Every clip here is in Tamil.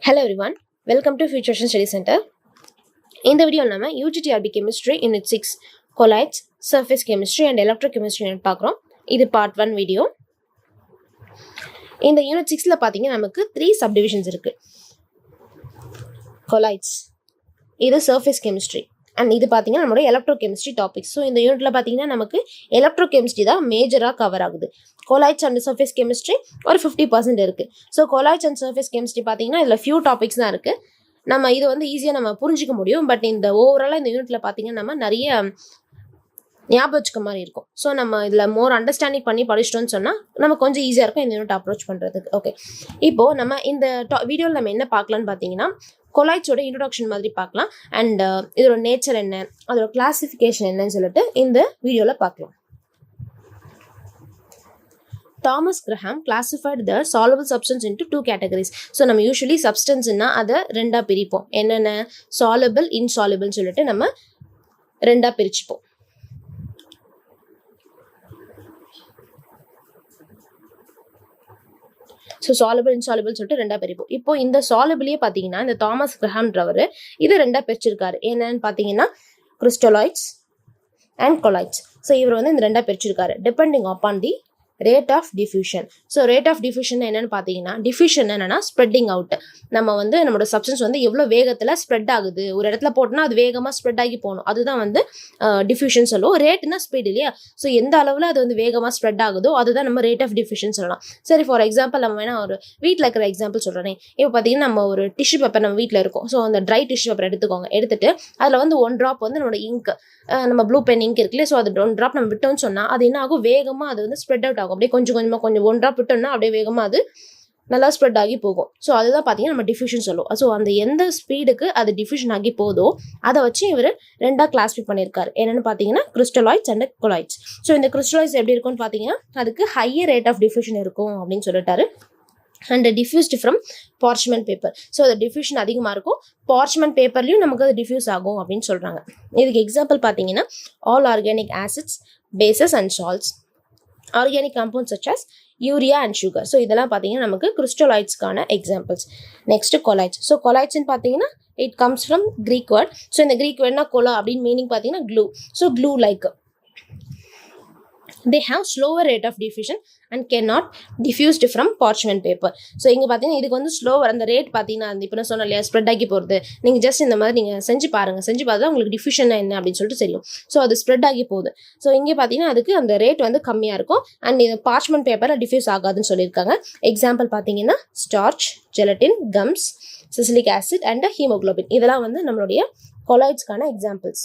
Hello everyone, welcome to Futuration Study Center. In the video, நம்ம UGTRB Chemistry Unit 6 Colloids, Surface Chemistry and Electrochemistry பார்க்குறோம். இது part 1 video. இந்த Unit 6ல பார்த்தீங்கன்னா நமக்கு 3 subdivisions இருக்கு. Colloids, இது Surface Chemistry and இது பார்த்தீங்கன்னா நம்மளோட Electrochemistry topics. ஸோ இந்த யூனிட்ல பார்த்தீங்கன்னா நமக்கு Electrochemistry தான் மேஜராக கவர் ஆகுது. Colloids and surface chemistry ஒரு 50% இருக்குது. So colloids and surface chemistry பார்த்தீங்கன்னா இதில் ஃபியூ டாபிக்ஸ் தான் இருக்குது. நம்ம இது வந்து ஈஸியாக நம்ம புரிஞ்சிக்க முடியும். பட் இந்த ஓவராலாக இந்த யூனிட்ல பார்த்தீங்கன்னா நம்ம நிறைய ஞாபகம் வச்சுக்க மாதிரி இருக்கும். ஸோ நம்ம இதில் மோர் அண்டர்ஸ்டாண்டிங் பண்ணி படிச்சிட்டோம்னு சொன்னால் நம்ம கொஞ்சம் ஈஸியாக இருக்கும் இந்த யூனிட் அப்ரோச் பண்ணுறதுக்கு. ஓகே, இப்போது நம்ம இந்த வீடியோவில் நம்ம என்ன பார்க்கலான்னு பார்த்தீங்கன்னா கொலாய்ட்ஸோட இன்ட்ரோடக்ஷன் மாதிரி பார்க்கலாம். அண்ட் இதோட நேச்சர் என்ன, அதோட கிளாசிஃபிகேஷன் என்னன்னு சொல்லிட்டு இந்த வீடியோவில் பார்க்கலாம். Thomas Graham classified the soluble substance into two categories. So நம்ம usually substance னா அதை ரெண்டா பிரிப்போம். என்னென்ன soluble, insoluble சொல்லிட்டு நம்ம ரெண்டா பிரிச்சுப்போம். ஸோ soluble, insoluble சொல்லிட்டு ரெண்டா பிரிப்போம். இப்போ இந்த soluble-யே பார்த்தீங்கன்னா இந்த தாமஸ் கிரஹாம்ன்றவர் இது ரெண்டா பிரிச்சிருக்காரு. என்னன்னு பார்த்தீங்கன்னா crystalloids and colloids. ஸோ இவர் வந்து இந்த ரெண்டா பிரிச்சிருக்காரு depending upon the rate of diffusion. So rate of diffusion என்னன்னு பார்த்தீங்கன்னா diffusion என்னன்னா ஸ்ப்ரெட்டிங் அவுட். நம்ம வந்து நம்மளோட சப்ஸ்டன்ஸ் வந்து எவ்வளோ வேகத்தில் ஸ்ப்ரெட் ஆகுது, ஒரு இடத்துல போட்டோம்னா அது வேகமாக ஸ்ப்ரெட் ஆகி போகணும், அதுதான் வந்து டிஃப்யூஷன் சொல்லுவோம். ரேட்னா ஸ்பீட் இல்லையா, ஸோ எந்த அளவில் அது வந்து வேகமாக ஸ்ப்ரெட் ஆகுதோ அதுதான் நம்ம ரேட் ஆஃப் டிஃப்யூஷன் சொல்லலாம். சரி, ஃபார் எக்ஸாம்பிள் நம்ம வேணா ஒரு வீட்டில் இருக்கிற எக்ஸாம்பிள் சொல்கிறேன். இப்போ பார்த்தீங்கன்னா நம்ம ஒரு டிஷ்யூ பேப்பர் நம்ம வீட்டில் இருக்கும். ஸோ அந்த ட்ரை டிஷ்யூ பேப்பர் எடுத்துட்டு அதில் வந்து 1 drop வந்து நம்மளோட இங்க், நம்ம ப்ளூ பென் இங்க் இருக்குல்லையே, ஸோ அது 1 drop நம்ம விட்டோம்னு சொன்னால் அது என்ன ஆகும், வேகமாக அது வந்து ஸ்ப்ரெட் அவுட் ஆகும். அப்படியே கொஞ்சம் 1 drop விட்டோம்னா அப்படியே வேகமாக அது நல்லா ஸ்ப்ரெட் ஆகி போகும். ஸோ அதுதான் பார்த்தீங்கன்னா நம்ம டிஃப்யூஷன் சொல்லுவோம். ஸோ அந்த எந்த ஸ்பீடுக்கு அது டிஃப்யூஷன் ஆகி போதோ அதை வச்சு இவர் ரெண்டாக கிளாஸிஃபை பண்ணியிருக்காரு. என்னென்னு பார்த்தீங்கன்னா கிறிஸ்டலாய்ட்ஸ் அண்ட் கொலாய்ட்ஸ். ஸோ இந்த கிறிஸ்டலாய்ட்ஸ் எப்படி இருக்கும்னு பார்த்தீங்கன்னா அதுக்கு ஹையர் ரேட் ஆஃப் டிஃப்யூஷன் இருக்கும் அப்படின்னு சொல்லிட்டாரு. And diffused from parchment paper. So அது டிஃப்யூஷன் அதிகமாக இருக்கும், பார்ச்மெண்ட் பேப்பர்லையும் நமக்கு அது டிஃப்யூஸ் ஆகும் அப்படின்னு சொல்கிறாங்க. இதுக்கு எக்ஸாம்பிள் பார்த்தீங்கன்னா all organic acids, bases and salts, organic compounds such as urea and sugar. So இதெல்லாம் பார்த்தீங்கன்னா நமக்கு கிறிஸ்டலாய்ட்ஸ்க்கான எக்ஸாம்பிள்ஸ். Next colloids. ஸோ கொலாய்ட்ஸ்ன்னு பார்த்தீங்கன்னா it comes from Greek word. So இந்த கிரீக் வேர்ட்னா கொலா அப்படின்னு மீனிங் பார்த்தீங்கன்னா glue. So glue like they have slower rate of diffusion and cannot diffused from parchment paper. So இங்கே பார்த்தீங்கன்னா இதுக்கு வந்து ஸ்லோவர், அந்த ரேட் பார்த்தீங்கன்னா அந்த இப்போ நான் சொன்னேன் இல்லையா ஸ்ப்ரெட் ஆகி போகிறது, நீங்கள் ஜஸ்ட் இந்த மாதிரி நீங்கள் செஞ்சு பார்த்தா உங்களுக்கு டிஃப்யூஷன் என்ன அப்படின்னு சொல்லிட்டு தெரியும். ஸோ அது ஸ்ப்ரெட் ஆகி போகுது. ஸோ இங்கே பார்த்தீங்கன்னா அதுக்கு அந்த ரேட் வந்து கம்மியாக இருக்கும் அண்ட் இது பார்ச்மெண்ட் பேப்பரில் டிஃப்யூஸ் ஆகாதுன்னு சொல்லியிருக்காங்க. எக்ஸாம்பிள் பார்த்தீங்கன்னா starch, gelatin, gums, silicic acid and haemoglobin. இதெல்லாம் வந்து நம்மளுடைய கொலாய்ட்ஸ்க்கான எக்ஸாம்பிள்ஸ்.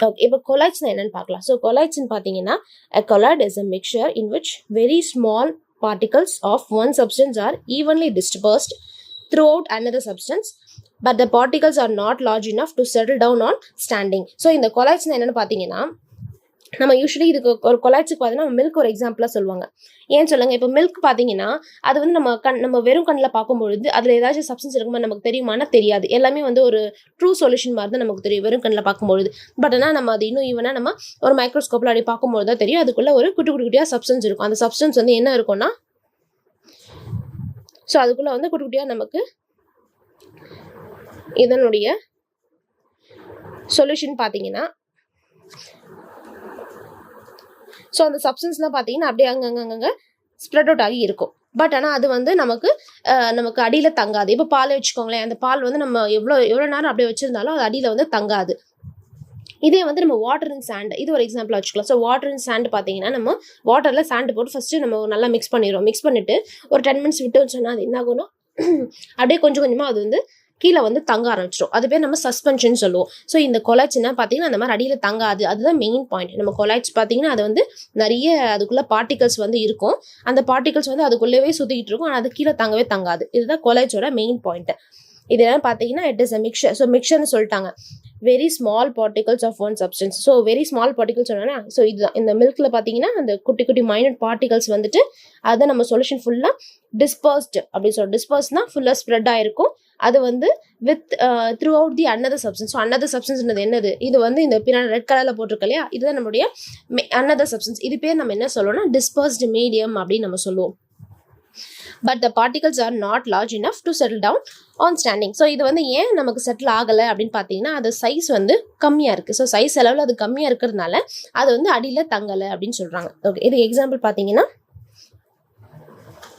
ஓகே, இப்போ கொலாய்ட்ஸ்னா என்னன்னு பார்க்கலாம். ஸோ கொலாய்ட்ஸ்ன்னு பார்த்தீங்கன்னா a colloid is a mixture in which very small particles of one substance are evenly dispersed throughout another substance, but the particles are not large enough to settle down on standing. So இந்த கொலாய்ட்ஸ்னா என்னன்னு பார்த்தீங்கன்னா நம்ம யூஸ்வலி இதுக்கு ஒரு கொலாய்ட்ஸுக்கு பார்த்தீங்கன்னா மில்க் ஒரு எக்ஸாம்பிளாக சொல்லுவாங்க. ஏன்னு சொல்லுங்கள், இப்போ மில்க் பார்த்தீங்கன்னா அது வந்து நம்ம வெறும் கண்ணில் பார்க்கும்பொழுது அதில் ஏதாச்சும் சப்ஸ்டன்ஸ் இருக்குமா நமக்கு தெரியுமானா தெரியாது. எல்லாமே வந்து ஒரு ட்ரூ சொல்யூஷன் மாதிரி தான் நமக்கு தெரியும் வெறும் கண்ணில் பார்க்கும்பொழுது. பட் ஆனால் நம்ம அது இன்னும் ஈவனாக நம்ம ஒரு மைக்ரோஸ்கோப்பில் அப்படி பார்க்கும்போது தான் தெரியும் அதுக்குள்ளே ஒரு குட்டியாக சப்ஸ்டன்ஸ் இருக்கும். அந்த சப்ஸ்டன்ஸ் வந்து என்ன இருக்கும்னா, ஸோ அதுக்குள்ளே வந்து குட்டியாக நமக்கு இதனுடைய சொல்யூஷன் பார்த்தீங்கன்னா, ஸோ அந்த சப்ஸ்டன்ஸ்லாம் பார்த்தீங்கன்னா அப்படியே அங்கங்கே ஸ்ப்ரெட் அவுட் ஆகி இருக்கும். பட் ஆனால் அது வந்து நமக்கு அடியில் தங்காது. இப்போ பால் வச்சுக்கோங்களேன், அந்த பால் வந்து நம்ம எவ்வளோ நேரம் அப்படியே வச்சுருந்தாலும் அது அடியில் வந்து தங்காது. இதே வந்து நம்ம வாட்டர் அண்ட் சாண்ட், இது ஒரு எக்ஸாம்பிளாக வச்சுக்கலாம். ஸோ வாட்டர் அண்ட் சாண்ட் பார்த்தீங்கன்னா நம்ம வாட்டரில் சாண்ட் போட்டு ஃபஸ்ட்டு நம்ம நல்லா மிக்ஸ் பண்ணிவிட்டு ஒரு 10 minutes விட்டு சொன்னால் அது என்ன ஆகும்னா அப்படியே கொஞ்சமாக அது வந்து கீழே வந்து தங்க ஆரம்பிச்சிடும். அது பேர் நம்ம சஸ்பென்ஷன் சொல்லுவோம். ஸோ இந்த கொலாய்ட்ஸ்னா பார்த்தீங்கன்னா அந்த மாதிரி அடியில் தங்காது. அதுதான் மெயின் பாயிண்ட். நம்ம கொலாய்ட்ஸ் பார்த்தீங்கன்னா அது வந்து நிறைய அதுக்குள்ளே பார்ட்டிகல்ஸ் வந்து இருக்கும். அந்த பார்ட்டிகல்ஸ் வந்து அதுக்குள்ளேயே சுற்றிக்கிட்டு இருக்கும், ஆனால் அது கீழே தங்காது. இதுதான் கொலாய்ட்ஸோட மெயின் பாயிண்ட். இது என்னன்னு பார்த்தீங்கன்னா it is a mixture. So மிக்சர்னு சொல்லிட்டாங்க, very small particles of one substance. So very small particles சொன்னா, ஸோ இதுதான் இந்த மில்கில் பார்த்தீங்கன்னா அந்த குட்டி மைனட் பார்ட்டிகல்ஸ் வந்துட்டு அதை நம்ம சொல்யூஷன் ஃபுல்லாக டிஸ்பர்ஸ்டு அப்படின்னு சொல்லுவோம். டிஸ்பர்ஸ்னா ஃபுல்லாக ஸ்ப்ரெட் ஆகிருக்கும். அது வந்து with throughout the another substance. So another சப்ஸ்டன்ஸ்ன்றது என்னது, இது வந்து இந்த பின்னாடி ரெட் கலரில் போட்டிருக்கு இல்லையா, இதுதான் நம்மளுடைய அனதர் சப்ஸ்டன்ஸ். இது பேர் நம்ம என்ன சொல்லுவோம்னா டிஸ்பர்ஸ்டு மீடியம் அப்படின்னு நம்ம சொல்லுவோம். But the particles are not large enough to settle down on standing. So இது வந்து ஏன் நமக்கு செட்டில் ஆகலை அப்படின்னு பார்த்தீங்கன்னா அது சைஸ் வந்து கம்மியாக இருக்குது. ஸோ சைஸ் அளவில் அது கம்மியாக இருக்கிறதுனால அது வந்து அடியில் தங்கலை அப்படின்னு சொல்கிறாங்க. ஓகே, இது எக்ஸாம்பிள் பார்த்தீங்கன்னா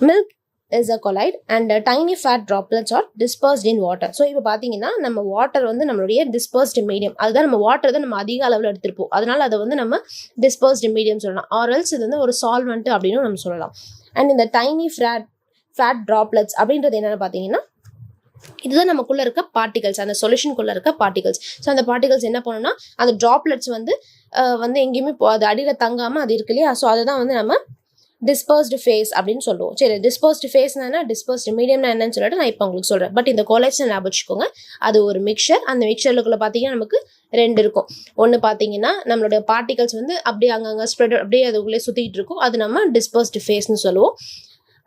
milk is a colloid and tiny fat droplets are dispersed in water. So இப்போ பார்த்தீங்கன்னா நம்ம வாட்டர் வந்து நம்மளுடைய dispersed மீடியம், அதுதான் நம்ம வாட்டர் தான் நம்ம அதிக அளவில் எடுத்திருப்போம், அதனால அதை வந்து நம்ம dispersed மீடியம் சொல்லலாம். ஆர்எல்ஸ் இது வந்து ஒரு சால்வெண்ட் அப்படின்னு நம்ம சொல்லலாம். அண்ட் இந்த டைனி ஃபேட் ட்ராப்லெட்ஸ் அப்படின்றது என்னென்னு பார்த்தீங்கன்னா இதுதான் நமக்குள்ளே இருக்க பார்ட்டிகல்ஸ், அந்த சொல்யூஷனுக்குள்ளே இருக்க பார்ட்டிகல்ஸ். ஸோ அந்த பார்ட்டிகல்ஸ் என்ன பண்ணணும்னா அந்த ட்ராப்லெட்ஸ் வந்து எங்கேயுமே அது அடியில் தங்காமல் அது இருக்கு இல்லையா, ஸோ அதை தான் வந்து நம்ம டிஸ்பர்ஸ்டு ஃபேஸ் அப்படின்னு சொல்லுவோம். சரி, டிஸ்பர்ஸ்டு ஃபேஸ்னா என்ன, டிஸ்பர்ஸ்டு மீடியம்னா என்னன்னு சொல்லிட்டு நான் இப்போ உங்களுக்கு சொல்கிறேன். பட் இந்த கொலைட்ஸ் ஞாபகம் வச்சுக்கோங்க, அது ஒரு மிக்சர். அந்த மிக்சருக்குள்ள பார்த்தீங்கன்னா நமக்கு ரெண்டு இருக்கும். ஒன்று பார்த்தீங்கன்னா நம்மளுடைய பார்ட்டிகல்ஸ் வந்து அப்படியே அங்கங்கே ஸ்ப்ரெட் அப்படியே அதுக்குள்ளே சுற்றிக்கிட்டு இருக்கும், அது நம்ம டிஸ்பர்ஸ்டு ஃபேஸ்ன்னு சொல்லுவோம்.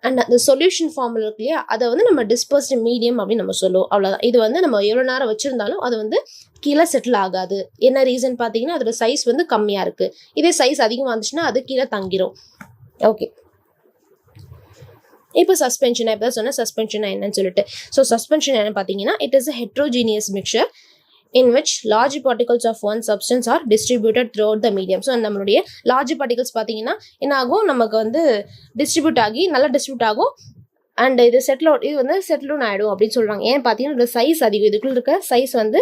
அண்ட் அந்த சொல்யூஷன் ஃபார்மில் இருக்கு இல்லையா, அதை வந்து நம்ம டிஸ்பர்ஸ்டு மீடியம் அப்படின்னு நம்ம சொல்லுவோம். அவ்வளோதான். இது வந்து நம்ம எவ்வளோ நேரம் வச்சுருந்தாலும் அது வந்து கீழே செட்டில் ஆகாது. என்ன ரீசன் பார்த்தீங்கன்னா அதோட சைஸ் வந்து கம்மியாக இருக்குது. இதே சைஸ் அதிகமாக இருந்துச்சுன்னா அது கீழே தங்கிரும். ஓகே, இப்போ சஸ்பென்ஷன் இப்போ தான் சொன்னேன் சஸ்பென்ஷன் என்னன்னு சொல்லிட்டு. ஸோ சஸ்பென்ஷன் என்ன பார்த்தீங்கன்னா it is a heterogeneous mixture in which large particles of one substance are distributed throughout the medium. So நம்மளுடைய லார்ஜ் பார்ட்டிகல்ஸ் பார்த்தீங்கன்னா என்ன ஆகும், நமக்கு வந்து டிஸ்ட்ரிபியூட் ஆகி நல்லா டிஸ்ட்ரிபியூட் ஆகும். அண்ட் இது இது வந்து செட்டில் ஆகிடும் அப்படின்னு சொல்கிறாங்க. ஏன் பார்த்தீங்கன்னா இதோட சைஸ் அதிகம், இதுக்குள்ள இருக்க சைஸ் வந்து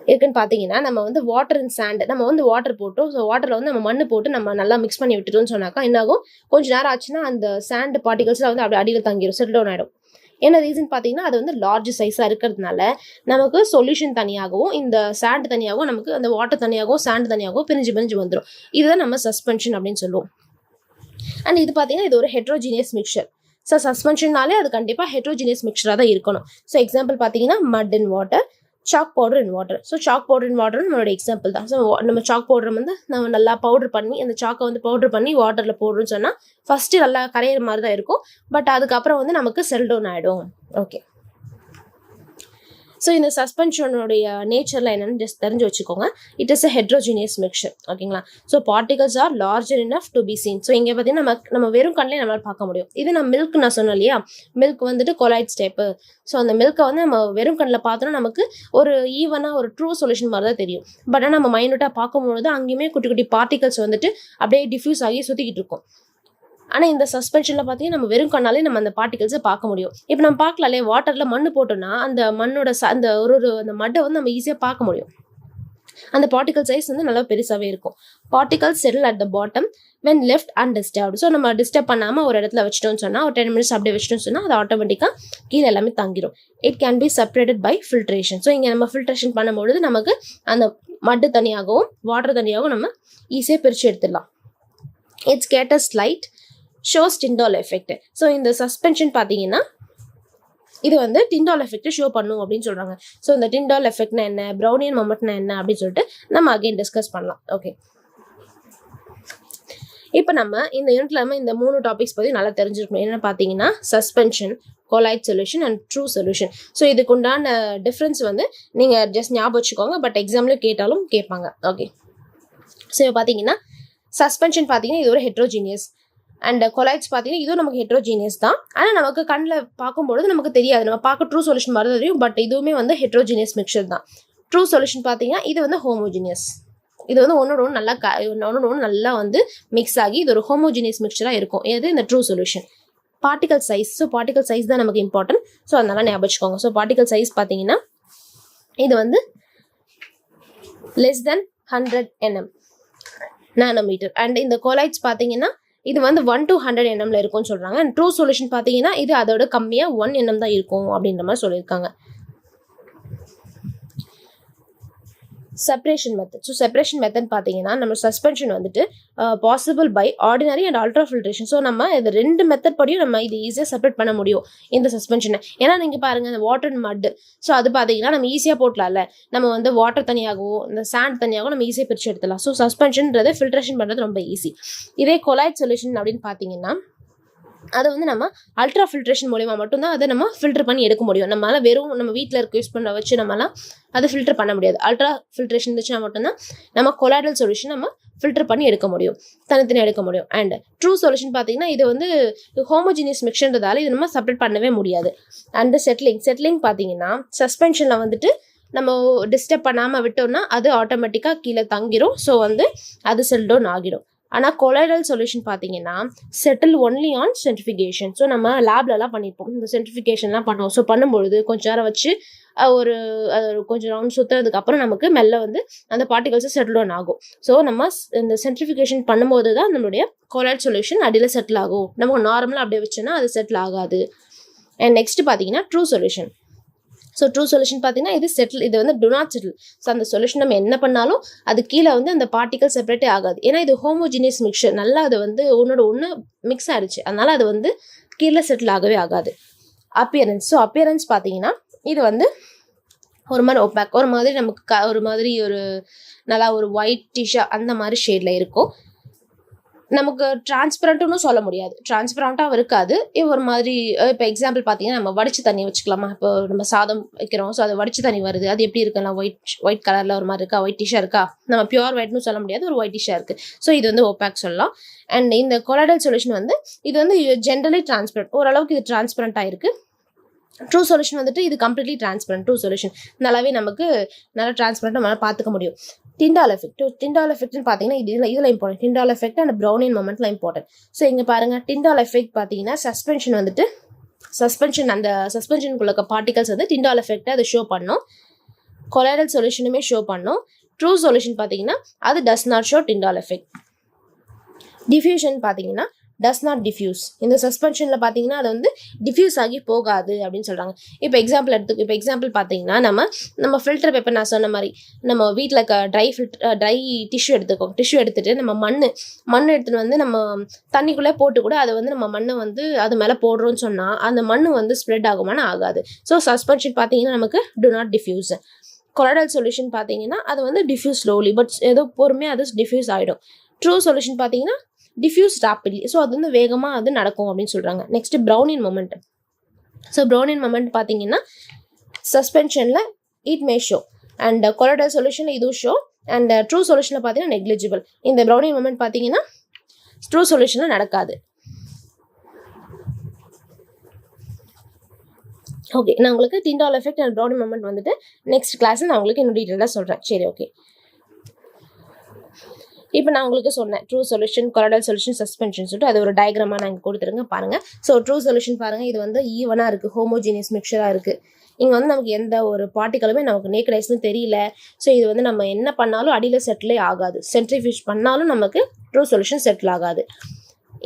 இருக்குன்னு பார்த்தீங்கன்னா நம்ம வந்து வாட்டர் அண்ட் சாண்ட், நம்ம வந்து வாட்டர் போட்டோம், ஸோ வாட்டரில் வந்து நம்ம மண்ணு போட்டு நம்ம நல்லா மிக்ஸ் பண்ணி விட்டுட்டோம்னு சொன்னாக்கா என்னாகும், கொஞ்சம் நேரம் ஆச்சுன்னா அந்த சாண்ட் பார்ட்டிகல்ஸ்லாம் வந்து அப்படியே அடியில் தங்கிடும், செட்டில் டவுன் ஆகிடும். என்ன ரீசன் பார்த்தீங்கன்னா அது வந்து லார்ஜ் சைஸாக இருக்கிறதுனால நமக்கு சொல்யூஷன் தனியாகவும் இந்த சாண்ட் தனியாகவும் நமக்கு அந்த வாட்டர் தனியாகவும் சாண்ட் தனியாகவும் பிரிஞ்சு வந்துடும். இதுதான் நம்ம சஸ்பென்ஷன் அப்படின்னு சொல்லுவோம். அண்ட் இது பார்த்தீங்கன்னா இது ஒரு ஹெட்ரோஜீனியஸ் மிக்சர். ஸோ சஸ்பென்ஷன்னாலே அது கண்டிப்பாக ஹெட்ரோஜீனியஸ் மிக்சராக தான் இருக்கணும். ஸோ எக்ஸாம்பிள் பார்த்தீங்கன்னா mud in water, chalk powder in water. So chalk powder in water நம்மளோட எக்ஸாம்பிள் தான். ஸோ நம்ம சாக் பவுடர் வந்து நம்ம நல்லா பவுடர் பண்ணி அந்த சாக்கை வந்து பவுடர் பண்ணி வாட்டரில் போடுறோம்னு சொன்னால் ஃபஸ்ட்டு நல்லா கரையிற மாதிரி தான் இருக்கும், பட் அதுக்கப்புறம் வந்து நமக்கு செல் டவுன் ஆகிடும். ஓகே, ஸோ இந்த சஸ்பென்ஷனுடைய நேச்சரில் என்னென்னு ஜஸ்ட் தெரிஞ்சு வச்சுக்கோங்க. It is a heterogeneous mixture. ஓகேங்களா. So particles R larger enough to be seen. So இங்கே பார்த்தீங்கன்னா நம்ம வெறும் கண்ணிலே நம்மளால் பார்க்க முடியும். இது நான் மில்க் நான் சொன்னேன் இல்லையா, மில்க் வந்துட்டு கொலாய்ட்ஸ் டைப்பு. ஸோ அந்த மில்கை வந்து நம்ம வெறும் கண்ணில் பார்த்தோன்னா நமக்கு ஒரு ஈவனாக ஒரு ட்ரூ சொல்யூஷன் மாதிரி தான் தெரியும். பட் ஆனால் நம்ம மைனூட்டாக பார்க்கும்பொழுது அங்கேயுமே குட்டி குட்டி பார்ட்டிகல்ஸ் வந்துட்டு அப்படியே டிஃப்யூஸ் ஆகி சுற்றிக்கிட்டு இருக்கும். ஆனால் இந்த சஸ்பென்ஷனில் பார்த்தீங்கன்னா நம்ம வெறும் கண்ணாலே நம்ம அந்த பார்ட்டிகல்ஸை பார்க்க முடியும். இப்போ நம்ம பார்க்கலாலே வாட்டரில் மண் போட்டோம்னா அந்த மண்ணோட அந்த அந்த மட்டை வந்து நம்ம ஈஸியாக பார்க்க முடியும். அந்த பார்ட்டிகல் சைஸ் வந்து நல்லா பெருசாகவே இருக்கும். Particle settle at the bottom when left undisturbed. So நம்ம டிஸ்டர்ப் பண்ணாமல் ஒரு இடத்துல வச்சிட்டோம்னு சொன்னால் ஒரு 10 minutes அப்படியே வச்சிட்டோம்னு சொன்னால் அது ஆட்டோமேட்டிக்காக கீழே எல்லாமே தங்கிடும். It can be separated by filtration. So இங்கே நம்ம ஃபில்ட்ரேஷன் பண்ணும்பொழுது நமக்கு அந்த மட்டு தனியாகவும் வாட்டர் தனியாகவும் நம்ம ஈஸியாக பிரித்து எடுத்துடலாம். It's scatters light shows Tyndall effect. So இந்த சஸ்பென்ஷன் பார்த்தீங்கன்னா இது வந்து டிண்டால் எஃபெக்ட் ஷோ பண்ணும் அப்படின்னு சொல்கிறாங்க. ஸோ இந்த டிண்டால் எஃபெக்ட்னா என்ன, ப்ரௌனியன் மொமெண்ட்னா என்ன அப்படின்னு சொல்லிட்டு நம்ம அகைன் டிஸ்கஸ் பண்ணலாம். ஓகே, இப்போ நம்ம இந்த யூனிட்ல இந்த 3 டாபிக்ஸ் பற்றி நல்லா தெரிஞ்சிருக்கணும். என்ன பார்த்தீங்கன்னா suspension, colloid solution and true solution. So இதுக்கு உண்டான டிஃப்ரென்ஸ் வந்து நீங்கள் ஜஸ்ட் ஞாபகம் வச்சுக்கோங்க, பட் எக்ஸாம்லேயும் கேட்டாலும் கேட்பாங்க. ஓகே, ஸோ இப்போ பார்த்தீங்கன்னா சஸ்பென்ஷன் பார்த்தீங்கன்னா இது ஒரு ஹெட்ரோஜீனியஸ் அண்ட் கொலாய்ட்ஸ் பார்த்தீங்கன்னா இதுவும் நமக்கு ஹெட்ரோஜீனியஸ் தான். ஆனால் நமக்கு கண்ணில் பார்க்கும்பொழுது நமக்கு தெரியாது, நம்ம பார்க்க ட்ரூ சொல்யூஷன் மாதிரி தெரியும், பட் இதுவுமே வந்து ஹெட்ரோஜீனியஸ் மிக்சர் தான். ட்ரூ சொல்யூஷன் பார்த்தீங்கன்னா இது வந்து ஹோமோஜீனியஸ். இது வந்து ஒன்னோட நல்லா வந்து மிக்ஸ் ஆகி இது ஒரு ஹோமோஜீனியஸ் மிக்சராக இருக்கும். இது இந்த true solution. Particle size, so particle size தான் நமக்கு இம்பார்ட்டன்ட். ஸோ அதனால ஞாபகம் வச்சுக்கோங்க. ஸோ பார்ட்டிகல் சைஸ் பார்த்தீங்கன்னா இது வந்து less than 100 nm nanometre. And இந்த கொலாய்ட்ஸ் பார்த்தீங்கன்னா இது வந்து 1 to 100 nmல இருக்கும்னு சொல்கிறாங்க. அண்ட் ட்ரூ சொல்யூஷன் பார்த்தீங்கன்னா இது அதோட கம்மியாக 1 nm தான் இருக்கும் அப்படின்ற மாதிரி சொல்லியிருக்காங்க. Separation method. So separation method பார்த்தீங்கன்னா நம்ம சஸ்பென்ஷன் வந்துட்டு possible by ordinary and ultra filtration. So நம்ம இது 2 மெத்தட் படியும் நம்ம இது ஈஸியாக செப்பரேட் பண்ண முடியும் இந்த சஸ்பென்ஷனை. ஏன்னா நீங்கள் பாருங்கள் இந்த வாட்டர் அண்ட் மட், ஸோ அது பார்த்தீங்கன்னா நம்ம ஈஸியாக போட்டலாம்ல, நம்ம வந்து வாட்டர் தனியாகவும் இந்த சாண்ட் தனியாகவும் நம்ம ஈஸியாக பிரித்து எடுத்துலாம். ஸோ சஸ்பென்ஷன்றது ஃபில்ட்ரேஷன் பண்ணுறது ரொம்ப ஈஸி. இதே கொலாய்ட் சொல்யூஷன் அப்படின்னு பார்த்தீங்கன்னா அதை வந்து நம்ம அல்ட்ரா ஃபில்ட்ரேஷன் மூலிமா மட்டும்தான் அதை நம்ம ஃபில்டர் பண்ணி எடுக்க முடியும். நம்மளால் வெறும் நம்ம வீட்டில் இருக்க யூஸ் பண்ண வச்சு நம்மளாம் அதை ஃபில்டர் பண்ண முடியாது. அல்ட்ரா ஃபில்ட்ரேஷன் இருந்துச்சுன்னா மட்டும்தான் நம்ம கொலாய்டல் சொல்யூஷன் நம்ம ஃபில்டர் பண்ணி எடுக்க முடியும், தனித்தனி எடுக்க முடியும். அண்ட் ட்ரூ சொல்யூஷன் பார்த்தீங்கன்னா இது வந்து ஹோமோஜினியஸ் மிக்சர்ன்றதால இது நம்ம செப்பரேட் பண்ணவே முடியாது. அண்ட் செட்டிலிங் பார்த்தீங்கன்னா சஸ்பென்ஷனில் வந்துட்டு நம்ம டிஸ்டர்ப் பண்ணாமல் விட்டோம்னா அது ஆட்டோமேட்டிக்காக கீழே தங்கிரும். ஸோ வந்து அது செல் டவுன் ஆகிடும். ஆனால் கொலாய்டல் சொல்யூஷன் பார்த்தீங்கன்னா settle only on centrifugation. So நம்ம லேப்லலாம் பண்ணியிருப்போம், இந்த சென்ட்ரிஃபிகேஷன்லாம் பண்ணுவோம். ஸோ பண்ணும்பொழுது கொஞ்ச நேரம் வச்சு ஒரு கொஞ்சம் ரவுண்ட் சுற்றுறதுக்கு அப்புறம் நமக்கு மெல்ல வந்து அந்த பார்ட்டிகல்ஸை செட்டில் டவுன் ஆகும். ஸோ நம்ம இந்த சென்ட்ரிஃபிகேஷன் பண்ணும்போது தான் நம்மளுடைய கொலாய்டல் சொல்யூஷன் அடியில் செட்டில் ஆகும். நமக்கு நார்மலாக அப்படியே வச்சோன்னா அது செட்டில் ஆகாது. அண்ட் நெக்ஸ்ட் பார்த்தீங்கன்னா true solution. So true solution பார்த்தீங்கன்னா இது வந்து டு நாட் செட்டில். ஸோ அந்த சொல்யூஷன் நம்ம என்ன பண்ணாலும் அது கீழே வந்து அந்த பார்ட்டிகல் செப்பரேட்டே ஆகாது. ஏன்னா இது ஹோமோஜினியஸ் மிக்சர், நல்லா அது வந்து ஒன்னோட ஒன்று மிக்ஸ் ஆயிடுச்சு, அதனால அது வந்து கீழே செட்டில் ஆகவே ஆகாது. அப்பியரன்ஸ். ஸோ அப்பியரன்ஸ் பார்த்தீங்கன்னா இது வந்து ஒரு மாதிரி ஒப்பாக், ஒரு மாதிரி நமக்கு ஒரு மாதிரி ஒரு நல்லா ஒரு ஒயிட் டிஷ்ஷா அந்த மாதிரி ஷேடில் இருக்கும். நமக்கு டிரான்ஸ்பரண்ட்டுன்னு சொல்ல முடியாது, டிரான்ஸ்பரண்ட்டாகவும் இருக்காது. ஒரு மாதிரி இப்போ எக்ஸாம்பிள் பார்த்தீங்கன்னா நம்ம வடிச்சு தண்ணி வச்சுக்கலாமா. இப்போ நம்ம சாதம் வைக்கிறோம், ஸோ அது வடிச்சு தண்ணி வருது, அது எப்படி இருக்குன்னா ஒயிட் கலரில் ஒரு மாதிரி இருக்கா, ஒயிட் டிஷ்ஷாக இருக்கா. நம்ம பியூர் ஒயிட்னு சொல்ல முடியாது, ஒரு ஒயிட் டிஷ்ஷாக இருக்குது. ஸோ இது வந்து ஒப்பாக் சொல்லலாம். அண்ட் இந்த கொலாய்டல் சொல்யூஷன் வந்து இது வந்து ஜென்ரலி டிரான்ஸ்பரண்ட், ஓரளவுக்கு இது டிரான்ஸ்பரண்ட்டாக இருக்குது. ட்ரூ சொல்யூஷன் வந்துட்டு இது கம்ப்ளீட்லி டிரான்ஸ்பரண்ட். ட்ரூ சொல்யூஷன் நல்லாவே நமக்கு நல்லா டிரான்ஸ்பரண்ட்டாக நம்மளால் பார்த்துக்க முடியும். Tyndall effect. டிண்டால் எஃபெக்ட்னு பார்த்தீங்கன்னா இதில் important. Tyndall effect and Brownian மொமெண்ட்ல இம்பார்ட்டன்ட். ஸோ இங்கே பாருங்கள், டிண்டால் எஃபெக்ட் பார்த்தீங்கன்னா சஸ்பென்ஷன் வந்துட்டு அந்த சஸ்பென்ஷனுக்குள்ள பார்ட்டிகல்ஸ் வந்து டிண்டால் எஃபெக்ட்டை அது ஷோ பண்ணும். கொலாய்டல் சொல்யூஷனுமே ஷோ பண்ணும். ட்ரூ சொல்யூஷன் பார்த்தீங்கன்னா அது does not show Tyndall effect. Diffusion பார்த்தீங்கன்னா டஸ் நாட் டிஃப்யூஸ். இந்த சஸ்பென்ஷனில் பார்த்தீங்கன்னா அது வந்து டிஃப்யூஸ் ஆகி போகாது அப்படின்னு சொல்கிறாங்க. இப்போ எக்ஸாம்பிள் பார்த்தீங்கன்னா நம்ம ஃபில்டர் பேப்பர், நான் சொன்ன மாதிரி நம்ம வீட்டில் இருக்க ட்ரை டிஷ்யூ எடுத்துகிட்டு நம்ம மண் எடுத்துகிட்டு வந்து நம்ம தண்ணிக்குள்ளே போட்டு கூட அதை வந்து நம்ம மண்ணை வந்து அது மேலே போடுறோன்னு சொன்னால் அந்த மண் வந்து ஸ்ப்ரெட் ஆகுமானா ஆகாது. ஸோ சஸ்பென்ஷன் பார்த்தீங்கன்னா நமக்கு to not diffuse. Colloidal solution பார்த்தீங்கன்னா அது வந்து டிஃப்யூஸ் ஸ்லோலி, பட் ஏதோ பொறுமையாக அது டிஃப்யூஸ் ஆகிடும். ட்ரூ சொல்யூஷன் பார்த்தீங்கன்னா டிஃப்யூஸ் ராப்பிட்லி. ஸோ அது வந்து வேகமாக அது நடக்கும் அப்படின்னு சொல்கிறாங்க. Next Brownian movement. So Brownian movement பார்த்தீங்கன்னா சஸ்பென்ஷனில் it may show and colloidal சொல்யூஷனில் இதுவும் ஷோ அண்ட் ட்ரூ சொல்யூஷனில் பார்த்தீங்கன்னா நெக்லிஜிபிள். இந்த ப்ரௌனின் மொமெண்ட் பார்த்தீங்கன்னா ட்ரூ சொல்யூஷனில் நடக்காது. ஓகே, நான் உங்களுக்கு டிண்டால் எஃபெக்ட் அண்ட் ப்ரௌனின் மொமெண்ட் வந்துட்டு நெக்ஸ்ட் கிளாஸ் நான் உங்களுக்கு இன்னும் டீட்டெயிலாக சொல்கிறேன். சரி, ஓகே. இப்போ நான் உங்களுக்கு சொன்னேன் true solution, colloidal solution, suspension சொல்லிட்டு அது ஒரு டயக்ராமாக நான் இங்கே கொடுத்துருங்க பாருங்கள். ஸோ ட்ரூ சொல்யூஷன் பாருங்கள், இது வந்து ஈவனாக இருக்குது, ஹோமோஜீனியஸ் மிக்சராக இருக்குது. இங்கே வந்து நமக்கு எந்த ஒரு பார்ட்டிகளுமே நமக்கு நேக்கட் ஐஸ்லும் தெரியல. ஸோ இது வந்து நம்ம என்ன பண்ணாலும் அடியில் செட்டிலே ஆகாது, சென்ட்ரிஃபியூஜ் பண்ணாலும் நமக்கு ட்ரூ சொல்யூஷன் செட்டில் ஆகாது.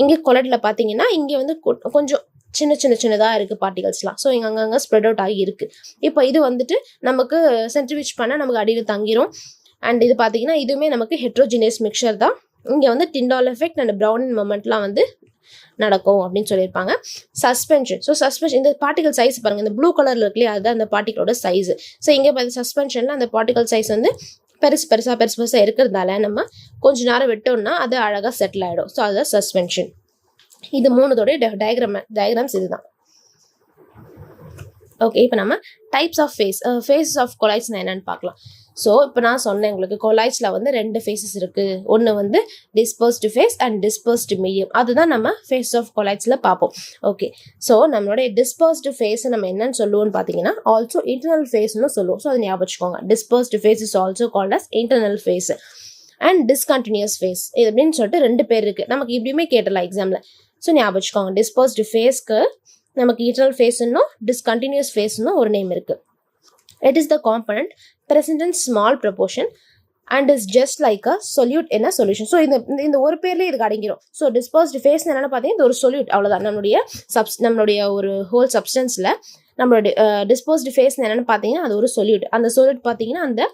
இங்கே கொலாய்டில் பார்த்தீங்கன்னா இங்கே வந்து கொஞ்சம் சின்னதாக இருக்குது பார்ட்டிகல்ஸ்லாம். ஸோ இங்கே அங்கங்கே ஸ்ப்ரெட் அவுட் ஆகி இருக்குது. இப்போ இது வந்துட்டு நமக்கு சென்ட்ரிஃபியூஜ் பண்ணால் நமக்கு அடியில் தங்கிரும். அண்ட் இது பார்த்தீங்கன்னா இதுவுமே நமக்கு ஹெட்ரோஜினியஸ் மிக்சர் தான். இங்கே வந்து டிண்டால் எஃபெக்ட் அண்ட் ப்ரௌனின் மொமெண்ட்லாம் வந்து நடக்கும் அப்படின்னு சொல்லியிருப்பாங்க. சஸ்பென்ஷன். ஸோ சஸ்பென்ஷன் இந்த பார்ட்டிகல் சைஸ் பாருங்கள், இந்த ப்ளூ கலரில் இருக்குல்லையே அதுதான் அந்த பார்ட்டிகளோட சைஸ். ஸோ இங்கே பார்த்து சஸ்பென்ஷனில் அந்த பார்ட்டிகல் சைஸ் வந்து பெருசாக இருக்கிறதால நம்ம கொஞ்ச நேரம் விட்டோம்னா அது அழகாக செட்டில் ஆகிடும். ஸோ அதுதான் சஸ்பென்ஷன். இது மூணுதோடைய டயக்ராம்ஸ் இதுதான். ஓகே, இப்போ நம்ம டைப்ஸ் ஆஃப் ஃபேஸஸ் ஆஃப் கொலாய்ட்ஸ்னா என்னன்னு பார்க்கலாம். ஸோ இப்போ நான் சொன்னேன் உங்களுக்கு கொலாய்ட்ஸில் வந்து 2 ஃபேஸஸ் இருக்குது. ஒன்று வந்து dispersed phase and dispersed medium. அதுதான் நம்ம ஃபேஸ் ஆஃப் கொலாய்ட்ஸில் பார்ப்போம். ஓகே, ஸோ நம்மளுடைய டிஸ்பர்ஸ்டு ஃபேஸை நம்ம என்னன்னு சொல்லுவோம்னு பார்த்தீங்கன்னா ஆல்சோ இன்டர்னல் ஃபேஸ்னு சொல்லுவோம். ஸோ அதை ஞாபகம் வச்சுக்கோங்க. Dispersed phase is also called as internal phase and discontinuous phase. இது அப்படின்னு சொல்லிட்டு 2 பேர் இருக்குது. நமக்கு இப்படியுமே கேட்டலாம் எக்ஸாமில். ஸோ ஞாபகம் வச்சுக்கோங்க, டிஸ்பர்ஸ்டு ஃபேஸ்க்கு நமக்கு இன்டர்னல் ஃபேஸ்னும் டிஸ்கண்டினியூஸ் ஃபேஸ்னும் ஒரு நேம் இருக்குது. It is the component present in small proportion and is just like a solute in a solution. So இந்த ஒரு பேர்லேயே இதுக்கு அடங்கிடும். ஸோ டிஸ்பர்ஸ்டு ஃபேஸ் என்னென்னு பார்த்தீங்கன்னா இது ஒரு சொல்யூட், அவ்வளோதான். நம்மளுடைய ஒரு ஹோல் சப்ஸ்டன்ஸில் நம்மளுடைய டிஸ்போஸ்டு ஃபேஸ் என்னென்னு பார்த்தீங்கன்னா அது ஒரு சொல்யூட். அந்த சொல்யூட் பார்த்தீங்கன்னா அந்த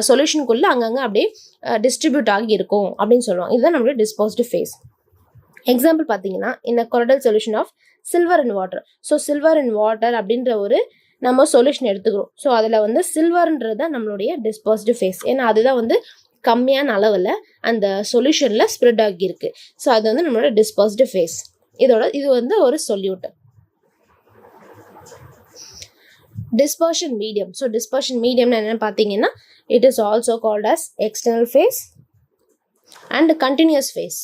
சொல்யூஷனுக்குள்ளே அங்கங்கே அப்படியே டிஸ்ட்ரிபியூட் ஆகி இருக்கும் அப்படின்னு சொல்லுவாங்க. இதுதான் நம்மளுடைய டிஸ்போஸ்டு ஃபேஸ். எக்ஸாம்பிள் பார்த்தீங்கன்னா இந்த colloidal solution of silver in water. So silver in water அப்படின்ற ஒரு நம்ம சொல்யூஷன் எடுத்துக்கிறோம். ஸோ அதில் வந்து சில்வர்ன்றது தான் நம்மளுடைய டிஸ்பர்ஸ்டு ஃபேஸ். ஏன்னா அதுதான் வந்து கம்மியான அளவில் அந்த சொல்யூஷனில் ஸ்ப்ரெட் ஆகியிருக்கு. ஸோ அது வந்து நம்மளோட டிஸ்பர்ஸ்டு ஃபேஸ். இது வந்து ஒரு solute. Dispersion medium. So dispersion medium என்னன்னு பார்த்தீங்கன்னா it is also called as external phase and continuous phase.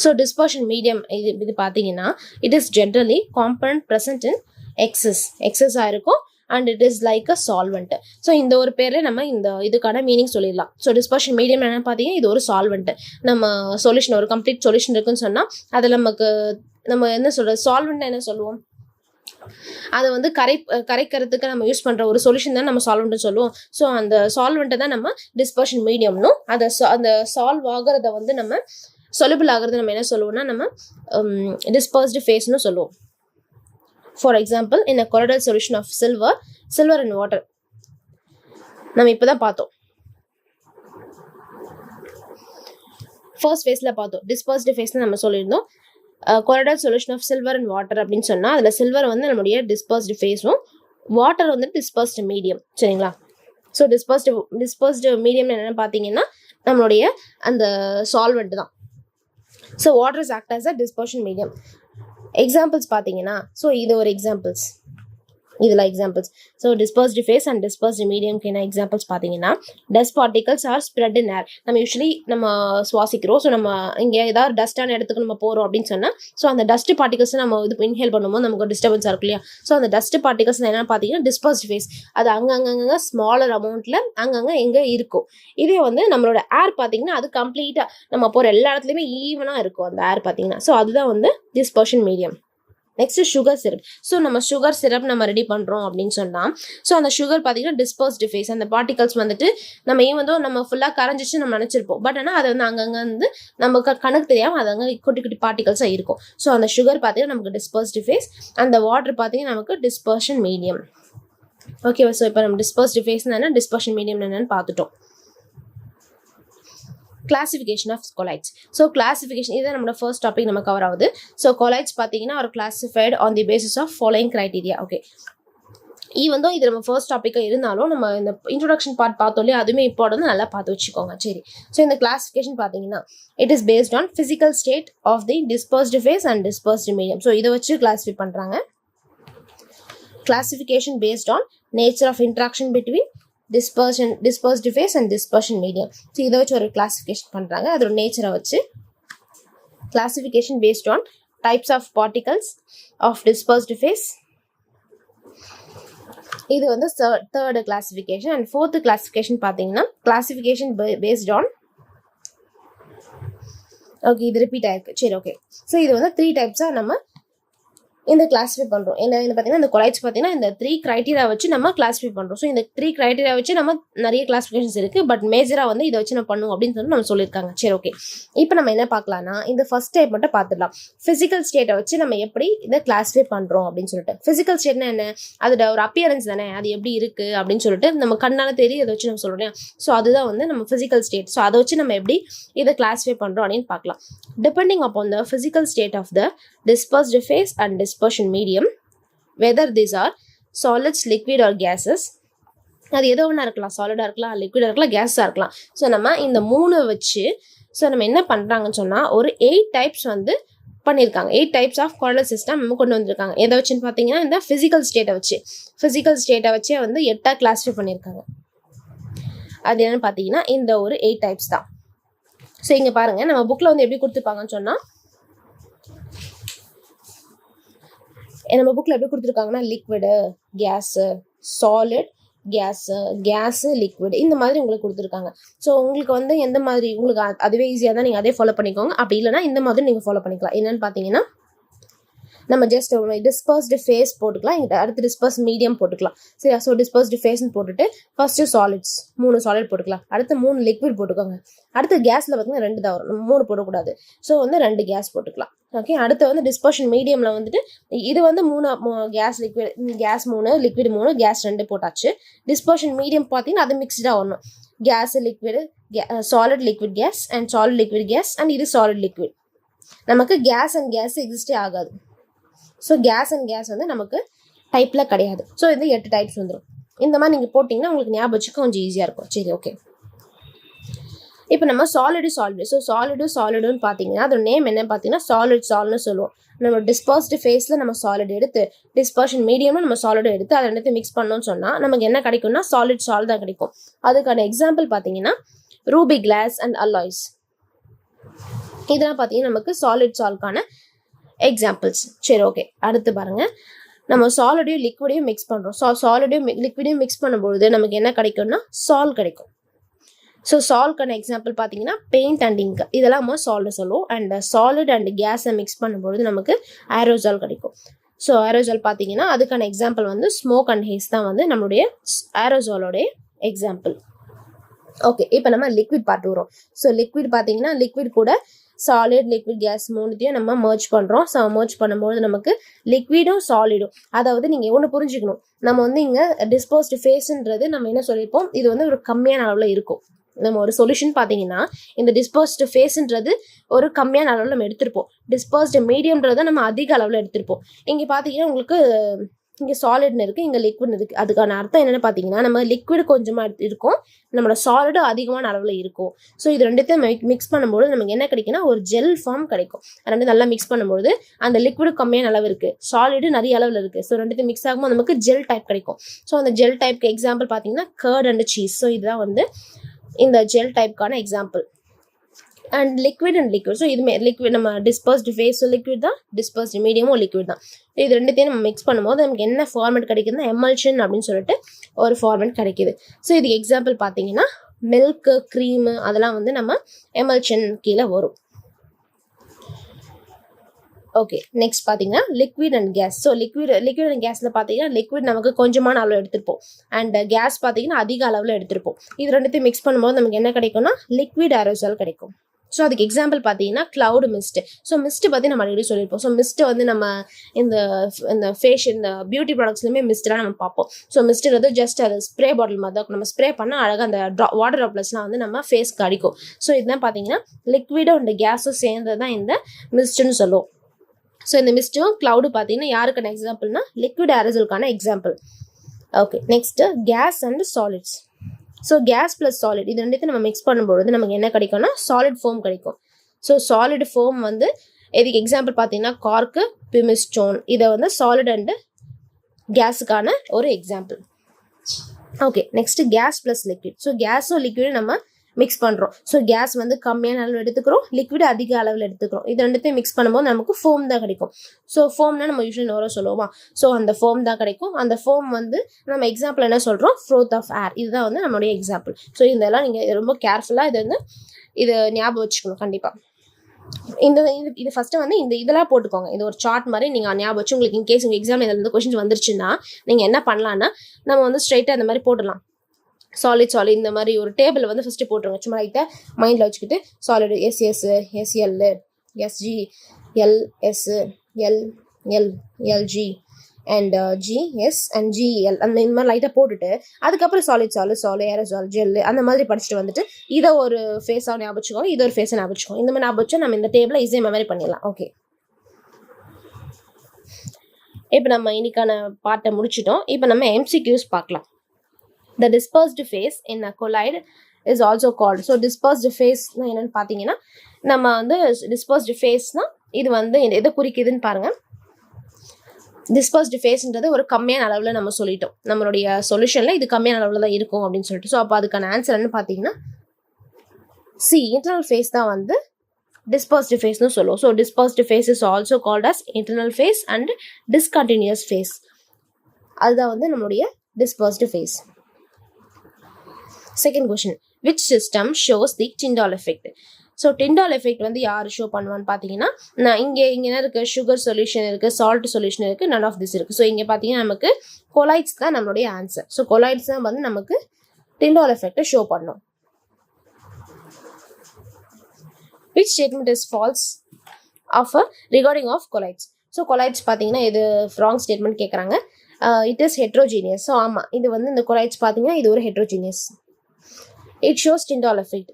So dispersion medium இது பார்த்தீங்கன்னா it is generally component present in excess ஆயிருக்கும் and it is like a solvent. So இந்த ஒரு பேர்ல நம்ம இந்த இதுக்கான மீனிங் சொல்லிடலாம். ஸோ டிஸ்பர்ஷன் மீடியம் என்ன பார்த்தீங்கன்னா இது ஒரு சால்வெண்ட். நம்ம சொல்யூஷன் ஒரு கம்ப்ளீட் சொல்யூஷன் இருக்குன்னு சொன்னால் அதில் நம்ம என்ன சொல்கிறது, சால்வெண்ட் என்ன சொல்லுவோம், அதை வந்து கரைக்கிறதுக்கு நம்ம யூஸ் பண்ணுற ஒரு சொல்யூஷன் தான் நம்ம சால்வெண்ட்னு சொல்லுவோம். ஸோ அந்த சால்வெண்ட்டை தான் நம்ம டிஸ்பர்ஷன் மீடியம்னும், அந்த சால்வ் ஆகிறத வந்து நம்ம சொலுபிள் ஆகிறது நம்ம என்ன சொல்லுவோம்னா நம்ம டிஸ்பர்ஸ்டு ஃபேஸ்னு சொல்லுவோம். For example, in a colloidal solution of silver and water. நம்ம இப்பதான் பார்த்தோம். ஃபர்ஸ்ட் ஃபேஸ்ல பார்த்தோம். டிஸ்பர்ஸ்டு ஃபேஸ்ல நம்ம சொல்லியிருந்தோம். colloidal solution of silver and water அப்படின்னு சொன்னா அதுல சில்வர் வந்து நம்மளுடைய டிஸ்பர்ஸ்டு ஃபேஸும், வாட்டர் வந்து டிஸ்பர்ஸ்டு மீடியம். சரிங்களா? ஸோ டிஸ்பர்ஸ்டு மீடியம் என்னன்னு பார்த்தீங்கன்னா நம்மளுடைய அந்த சால்வெண்ட் தான். So water is act as a dispersion medium. Examples பார்த்தீங்கன்னா, ஸோ இது ஒரு எக்ஸாம்பிள்ஸ், இதில் examples. So dispersed phase and dispersed மீடியம்க்கு என்ன எக்ஸாம்பிள்ஸ் பார்த்தீங்கன்னா, dust particles are spread in air. நம்ம யூஸ்வலி நம்ம சுவாசிக்கிறோம். ஸோ நம்ம இங்கே ஏதாவது டஸ்டான இடத்துக்கு நம்ம போகிறோம் அப்படின்னு சொன்னால், ஸோ அந்த டஸ்ட் பார்ட்டிகல்ஸ் நம்ம இது இன்ஹேல் பண்ணும்போது நமக்கு ஒரு டிஸ்டர்பன்ஸாக இருக்கும் இல்லையா? ஸோ அந்த டஸ்ட் பார்ட்டிகல்ஸ் என்னென்னு பார்த்தீங்கன்னா டிஸ்பர்ஸ்டு ஃபேஸ். அது அங்கங்கே ஸ்மாலர் அமௌண்ட்டில் அங்கங்கே எங்கே இருக்கும். இதே வந்து நம்மளோட ஏர் பார்த்தீங்கன்னா அது கம்ப்ளீட்டாக நம்ம போகிற எல்லா இடத்துலையுமே ஈவனாக இருக்கும் அந்த ஏர் பார்த்தீங்கன்னா. ஸோ அதுதான் வந்து dispersion medium. Next sugar syrup. So நம்ம சுகர் சிரப் நம்ம ரெடி பண்ணுறோம் அப்படின்னு சொன்னால், ஸோ அந்த சுகர் பார்த்தீங்கன்னா டிஸ்பர்ஸ்டு ஃபேஸ். அந்த பார்ட்டிகல்ஸ் வந்துட்டு நம்ம ஃபுல்லாக கரைஞ்சிச்சு நம்ம நினச்சிருப்போம். பட் ஆனால் அது வந்து அங்கங்கே வந்து நமக்கு கணக்கு தெரியாமல் அது அங்கே குட்டி குட்டி பார்ட்டிகல்ஸாக இருக்கும். ஸோ அந்த சுகர் பார்த்தீங்கன்னா நமக்கு டிஸ்பர்ஸ்டு ஃபேஸ், அந்த வாட்டர் பார்த்தீங்கன்னா நமக்கு டிஸ்பர்ஷன் மீடியம். ஓகேவா? ஸோ இப்போ நம்ம டிஸ்பர்ஸ்டு ஃபேஸ் என்ன, டிஸ்பர்ஷன் மீடியம் என்னன்னு பார்த்துட்டோம். Classification of colloids. So classification இதுதான் நம்மளோட ஃபர்ஸ்ட் டாபிக் நம்ம கவர் ஆகுது. ஸோ கொலைட்ஸ் பார்த்தீங்கன்னா ஒரு classified on the basis of following criteria. Okay, even இது நம்ம ஃபர்ஸ்ட் டாப்பிக்காக இருந்தாலும் நம்ம இந்த இன்ட்ரோடக்ஷன் பார்ட் பார்த்தோம் இல்லையா, அதுவுமே இம்பார்ட்டன்ட், நல்லா பார்த்து வச்சுக்கோங்க. சரி, ஸோ இந்த கிளாசிஃபிகேஷன் பார்த்தீங்கன்னா it is based on physical state of the dispersed phase and dispersed medium. So இதை வச்சு கிளாஸிஃபை பண்ணுறாங்க. Classification based on nature of interaction between dispersed phase and dispersion medium. So இதை வச்சு ஒரு கிளாசிஃபிகேஷன் பண்ணுறாங்க. அதோட நேச்சரை வச்சு classification based on types of particles of dispersed phase. இது வந்து third classification. And fourth classification பார்த்தீங்கன்னா கிளாசிஃபிகேஷன் பேஸ்ட் ஆன், ஓகே இது ரிப்பீட் ஆயிருக்கு. சரி, ஓகே. ஸோ இது வந்து 3 டைப்ஸாக நம்ம இந்த கிளாஸிஃபை பண்ணுறோம். என்ன பார்த்தீங்கன்னா இந்த கொலைட்ஸ் பார்த்தீங்கன்னா இந்த 3 கிரைட்டீரியா வச்சு நம்ம கிளாஸிஃபை பண்ணுறோம். ஸோ இந்த 3 கிரைட்டீரியா வச்சு நம்ம நிறைய கிளாஸிஃபிகேஷன்ஸ் இருக்குது. பட் மேஜராக வந்து இதை வச்சு நம்ம பண்ணுவோம் அப்படின்னு சொல்லி நம்ம சொல்லியிருக்காங்க. சரி, ஓகே. இப்போ நம்ம என்ன பார்க்கலாம்னா இந்த ஃபர்ஸ்ட் டைப் மட்டும் பார்த்துடலாம். ஃபிசிக்கல் ஸ்டேட்டை வச்சு நம்ம எப்படி இதை கிளாஸிஃபை பண்ணுறோம் அப்படின்னு சொல்லிட்டு. ஃபிசிக்கல் ஸ்டேட்னா என்ன, அதோட ஒரு அப்பியரன்ஸ் தானே, அது எப்படி இருக்குது அப்படின்னு சொல்லிட்டு நம்ம கண்ணால் தெரியும் அதை வச்சு நம்ம சொல்கிறோம். ஸோ அதுதான் வந்து நம்ம ஃபிசிக்கல் ஸ்டேட். ஸோ அதை வச்சு நம்ம எப்படி இதை கிளாஸிஃபை பண்ணுறோம் அப்படின்னு பார்க்கலாம். Depending upon the physical state of the dispersed phase and dispersion medium, whether these are solids, liquid or gases. அது எதோ ஒன்றா இருக்கலாம், சாலிடாக இருக்கலாம், லிக்விடாக இருக்கலாம், கேஸாக இருக்கலாம். ஸோ நம்ம இந்த 3 வச்சு நம்ம என்ன பண்ணுறாங்கன்னு சொன்னால் ஒரு 8 டைப்ஸ் வந்து பண்ணியிருக்காங்க. 8 டைப்ஸ் ஆஃப் கொலாய்டல் சிஸ்டம் நம்ம கொண்டு வந்திருக்காங்க. எதை வச்சுன்னு பார்த்தீங்கன்னா இந்த ஃபிசிக்கல் ஸ்டேட்டை வச்சு வந்து 8ஆக கிளாஸிஃபை பண்ணியிருக்காங்க. அது என்னன்னு பார்த்தீங்கன்னா இந்த ஒரு 8 டைப்ஸ் தான். ஸோ இங்கே பாருங்கள், நம்ம புக்கில் வந்து எப்படி கொடுத்துருப்பாங்கன்னு சொன்னால், நம்ம புக்கில் எப்படி கொடுத்துருக்காங்கன்னா liquid, gas, solid, gas, liquid, இந்த மாதிரி உங்களுக்கு கொடுத்துருக்காங்க. ஸோ உங்களுக்கு வந்து எந்த மாதிரி உங்களுக்கு அதுவே ஈஸியாக தான் நீங்கள் அதே ஃபாலோ பண்ணிக்கோங்க. அப்படி இல்லைனா இந்த மாதிரி நீங்கள் ஃபாலோ பண்ணிக்கலாம். என்னென்னு பார்த்தீங்கன்னா நம்ம ஜஸ்ட் டிஸ்பர்ஸ்டு ஃபேஸ் போட்டுக்கலாம், அடுத்து டிஸ்பர்ஸ் மீடியம் போட்டுக்கலாம். சரியா? ஸோ டிஸ்பர்ஸ்டு ஃபேஸ்ன்னு போட்டுட்டு ஃபர்ஸ்ட்டு சாலிட்ஸ் 3 சாலிட் போட்டுக்கலாம், அடுத்து 3 லிக்விட் போட்டுக்கோங்க, அடுத்து கேஸில் பார்த்தீங்கன்னா 2 தான் வரும், 3 போடக்கூடாது. ஸோ வந்து 2 கேஸ் போட்டுக்கலாம். ஓகே, அடுத்து வந்து டிஸ்பர்ஷன் மீடியமில் வந்துட்டு இது வந்து 3 கேஸ் 3 லிக்விட் 3 கேஸ் 2 போட்டாச்சு. டிஸ்பர்ஷன் மீடியம் பார்த்தீங்கன்னா அது மிக்ஸ்டாக வரணும். Gas liquid, solid liquid gas and solid liquid gas and இது சாலிட் லிக்விட். நமக்கு கேஸ் அண்ட் கேஸ் எக்ஸிஸ்டே ஆகாது. ஸோ கேஸ் அண்ட் கேஸ் வந்து நமக்கு டைப்பில் கிடையாது. ஸோ இது 8 டைப்ஸ் வந்துடும். இந்த மாதிரி நீங்கள் போட்டிங்கன்னா உங்களுக்கு ஞாபகம் வச்சுக்க கொஞ்சம் ஈஸியாக இருக்கும். சரி, ஓகே. இப்போ நம்ம சாலிடு ஸோ சாலிடுன்னு பார்த்தீங்கன்னா அதோட நேம் என்ன பார்த்தீங்கன்னா சால்னு சொல்லுவோம். நம்ம டிஸ்பர்ஸ்டு ஃபேஸில் நம்ம சாலிட் எடுத்து டிஸ்பர்ஷன் மீடியம்னு நம்ம சாலிட் எடுத்து அதை ரெண்டு மிக்ஸ் பண்ணோம்னு சொன்னால் நமக்கு என்ன கிடைக்கும்னா சால் தான் கிடைக்கும். அதுக்கான எக்ஸாம்பிள் பார்த்தீங்கன்னா ரூபி கிளாஸ் அண்ட் அலாய்ஸ். இதெல்லாம் பார்த்தீங்கன்னா நமக்கு சால்கான எக்ஸாம்பிள்ஸ். சரி, ஓகே. அடுத்து பாருங்க, நம்ம சாலிடையும் லிக்விடையும் மிக்ஸ் பண்ணுறோம். சாலிடையும் லிக்விடையும் மிக்ஸ் பண்ணும்பொழுது நமக்கு என்ன கிடைக்கும்னா சால் கிடைக்கும். ஸோ சால்க்கான எக்ஸாம்பிள் பார்த்தீங்கன்னா பெயிண்ட் அண்ட் இங்க், இதெல்லாம் நம்ம சால்னு சொல்லுவோம். அண்ட் சாலிட் அண்ட் கேஸை மிக்ஸ் பண்ணும்பொழுது நமக்கு ஏரோசால் கிடைக்கும். ஸோ ஏரோசால் பார்த்தீங்கன்னா அதுக்கான எக்ஸாம்பிள் வந்து ஸ்மோக் அண்ட் ஹேஸ் தான் வந்து நம்மளுடைய ஏரோசாலோடைய எக்ஸாம்பிள். ஓகே, இப்போ நம்ம லிக்விட் பார்த்து வரும். ஸோ லிக்விட் பார்த்தீங்கன்னா லிக்விட் கூட சாலிட், லிக்விட், கேஸ் மூணுத்தையும் நம்ம மர்ஜ் பண்ணுறோம். ஸோ மர்ஜ் பண்ணும்போது நமக்கு லிக்விடும் சாலிடும், அதாவது நீங்கள் ஒன்று புரிஞ்சுக்கணும், நம்ம வந்து இங்கே டிஸ்போஸ்டு ஃபேஸ்ன்றது நம்ம என்ன சொல்லியிருப்போம், இது வந்து ஒரு கம்மியான அளவில் இருக்கும். நம்ம ஒரு சொல்யூஷன் பார்த்தீங்கன்னா இந்த டிஸ்பர்ஸ்டு ஃபேஸ்ன்றது ஒரு கம்மியான அளவில் நம்ம எடுத்திருப்போம். டிஸ்பர்ஸ்டு மீடியம்ன்றதை நம்ம அதிக அளவில் எடுத்திருப்போம். இங்கே பார்த்தீங்கன்னா உங்களுக்கு இங்கே சாலிட்னு இருக்குது, இங்கே லிக்விட் இருக்குது. அதுக்கான அர்த்தம் என்னென்னு பார்த்தீங்கன்னா நம்ம லிக்விட் கொஞ்சமாக இருக்கும், நம்மளோட சாலிடும் அதிகமான அளவில் இருக்கும். ஸோ இது ரெண்டுத்தையும் மிக்ஸ் பண்ணும்போது நமக்கு என்ன கிடைக்குன்னா ஒரு ஜெல் ஃபார்ம் கிடைக்கும். ரெண்டு நல்லா மிக்ஸ் பண்ணும்போது அந்த லிக்விடு கம்மியான அளவு இருக்குது, சாலிடு நிறைய அளவில் இருக்குது. ஸோ ரெண்டுத்தையும் மிக்ஸ் ஆகும்போது நமக்கு ஜெல் டைப் கிடைக்கும். ஸோ அந்த ஜெல் டைப்க்கு எக்ஸாம்பிள் பார்த்தீங்கன்னா கர்ட் அண்ட் சீஸ். ஸோ இதுதான் வந்து இந்த ஜெல் டைப்க்கான எக்ஸாம்பிள். And liquid. ஸோ இதுமே லிக்விட், நம்ம டிஸ்பர்ஸ்டு ஃபேஸ் லிக்விட் தான், டிஸ்பர்ஸ்டு மீடியமும் லிக்விட் தான். இது ரெண்டுத்தையும் நம்ம மிக்ஸ் பண்ணும்போது நமக்கு என்ன ஃபார்மேட் கிடைக்குதுன்னா எமல்ஷன் அப்படின்னு சொல்லிட்டு ஒரு ஃபார்மேட் கிடைக்குது. ஸோ இதுக்கு எக்ஸாம்பிள் பார்த்தீங்கன்னா மில்க்கு, க்ரீமு, அதெல்லாம் வந்து நம்ம எமல்ஷன் கீழே வரும். ஓகே, நெக்ஸ்ட் பார்த்தீங்கன்னா liquid and gas. So liquid and கேஸில் பார்த்தீங்கன்னா லிக்விட் நமக்கு கொஞ்சமான அளவில் எடுத்துருப்போம், அண்ட் கேஸ் பார்த்தீங்கன்னா அதிக அளவில் எடுத்துருப்போம். இது ரெண்டுத்தையும் மிக்ஸ் பண்ணும்போது நமக்கு என்ன கிடைக்கும்னா லிக்விட் ஏரோசால் கிடைக்கும். ஸோ அதுக்கு எக்ஸாம்பிள் பார்த்தீங்கன்னா கிளவுடு மிஸ்ட். ஸோ மிஸ்ட்டு பற்றி நம்ம ஆல்ரெடி சொல்லியிருப்போம். ஸோ மிஸ்ட்டு வந்து நம்ம இந்த ஃபேஷியல், இந்த பியூட்டி ப்ராடக்ட்ஸ்லையுமே மிஸ்ட்லாம் நம்ம பார்ப்போம். ஸோ மிஸ்ட்டுறது ஜஸ்ட் அது ஸ்ப்ரே பாட்டில் மாதிரி தான், நம்ம ஸ்ப்ரே பண்ணால் அழகாக அந்த வாட்டர் ட்ராப்லெட்ஸ்லாம் வந்து நம்ம ஃபேஸ்க்கு அடிக்கும். ஸோ இதுதான் பார்த்தீங்கன்னா லிக்விடும் அண்ட் கேஸும் சேர்ந்தது தான் இந்த மிஸ்ட்டுன்னு சொல்லுவோம். ஸோ இந்த மிஸ்ட்டும் கிளவுடு பார்த்தீங்கன்னா யாருக்கான எக்ஸாம்பிள்னா லிக்விட் ஏரோசாலுக்கான example. Okay, next gas and solids. So gas plus solid இது ரெண்டுத்தையும் நம்ம மிக்ஸ் பண்ணும்போது நமக்கு என்ன கிடைக்கும்னா சாலிட் ஃபோம் கிடைக்கும். ஸோ சாலிட் ஃபோம் வந்து இதுக்கு எக்ஸாம்பிள் பார்த்தீங்கன்னா கார்க்கு, பியூமிஸ் ஸ்டோன், இதை வந்து சாலிட் அண்டு கேஸுக்கான ஒரு example. Okay, next gas plus liquid. So கேஸும் லிக்விடும் நம்ம மிக்ஸ் பண்ணுறோம். ஸோ கேஸ் வந்து கம்மியான அளவில் எடுத்துக்கிறோம், லிக்விட் அதிக அளவில் எடுத்துக்கிறோம். இது ரெண்டுத்தையும் மிக்ஸ் பண்ணும்போது நமக்கு ஃபோம் தான் கிடைக்கும். ஸோ ஃபோம்னா நம்ம யூஸ்வலி நோரோ சொல்லுவோமா, ஸோ அந்த ஃபோம் தான் கிடைக்கும். அந்த ஃபோம் வந்து நம்ம எக்ஸாம்பிள் என்ன சொல்கிறோம், ஃப்ரோத் ஆஃப் ஏர். இதுதான் வந்து நம்மளுடைய எக்ஸாம்பிள். ஸோ இதெல்லாம் நீங்கள் ரொம்ப கேர்ஃபுல்லாக இது ஞாபகம் வச்சுக்கணும் கண்டிப்பாக. இது ஃபஸ்ட்டு வந்து இதெல்லாம் போட்டுக்கோங்க. இது ஒரு சார்ட் மாதிரி நீங்கள் ஞாபகம் வச்சு உங்களுக்கு இன்கேஸ் உங்கள் எக்ஸாம் இதில் கொஸ்டின்ஸ் வந்துருச்சுன்னா நீங்கள் என்ன பண்ணலான்னா நம்ம வந்து ஸ்ட்ரைட்டாக இந்த மாதிரி போடலாம். சாலிட் இந்த மாதிரி ஒரு டேபிள் வந்து ஃபஸ்ட்டு போட்டுருங்க. சும்மா லைட்டாக மைண்டில் வச்சுக்கிட்டு solid SS, SL, SG, LS, LG and GS and GL அந்த இந்த மாதிரி லைட்டாக போட்டுட்டு அதுக்கப்புறம் சாலிட், ஏரோசால், ஜெல் அந்த மாதிரி படிச்சுட்டு வந்துட்டு இதை ஒரு ஃபேஸாக ஞாபகம் வச்சுக்கோங்க, இதை ஒரு ஃபேஸாக ஞாபகம் வச்சுக்கோங்க. இந்த மாதிரி ஞாபகம் வச்சு நம்ம இந்த டேபிளை ஈஸியாக மெமரி பண்ணிடலாம். ஓகே, இப்போ நம்ம இன்னைக்கான பார்ட்டை முடிச்சிட்டோம். இப்போ நம்ம MCQs பார்க்கலாம். The dispersed phase in a colloid is also called. So dispersed phase என்னன்னு பார்த்தீங்கன்னா நம்ம வந்து dispersed phaseனா இது வந்து எதை குறிக்குதுன்னு பாருங்க. dispersed phaseன்றது ஒரு கம்மியான அளவில் நம்ம சொல்லிட்டோம், நம்மளுடைய சொல்யூஷனில் இது கம்மியான அளவில் தான் இருக்கும் அப்படின்னு சொல்லிட்டு. ஸோ அப்போ அதுக்கான ஆன்சர் என்னன்னு பார்த்தீங்கன்னா இன்டர்னல் ஃபேஸ் தான் வந்து dispersed phase சொல்லுவோம். So dispersed phase is also called as internal phase and discontinuous phase. அதுதான் வந்து நம்மளுடைய dispersed phase. Second question, which system shows the Tyndall effect? So Tyndall effect வந்து யார் ஷோ பண்ணுவான்னு பார்த்தீங்கன்னா நான் இங்கே என்ன இருக்குது, சுகர் சொல்யூஷன் இருக்குது, சால்ட் சொல்யூஷன் இருக்குது, none ஆஃப் திஸ் இருக்குது. ஸோ இங்கே பார்த்தீங்கன்னா நமக்கு கொலாய்ட்ஸ் தான் நம்மளுடைய ஆன்சர். ஸோ கொலாய்ட்ஸ் தான் வந்து நமக்கு Tyndall effect ஷோ பண்ணும். Which statement is false of a regarding of colloids? So colloids பார்த்தீங்கன்னா இது ராங் ஸ்டேட்மெண்ட் கேட்குறாங்க. It is heterogeneous. ஸோ ஆமாம், இது வந்து இந்த கொலாய்ட்ஸ் பார்த்தீங்கன்னா இது ஒரு heterogeneous. It shows Tyndall effect.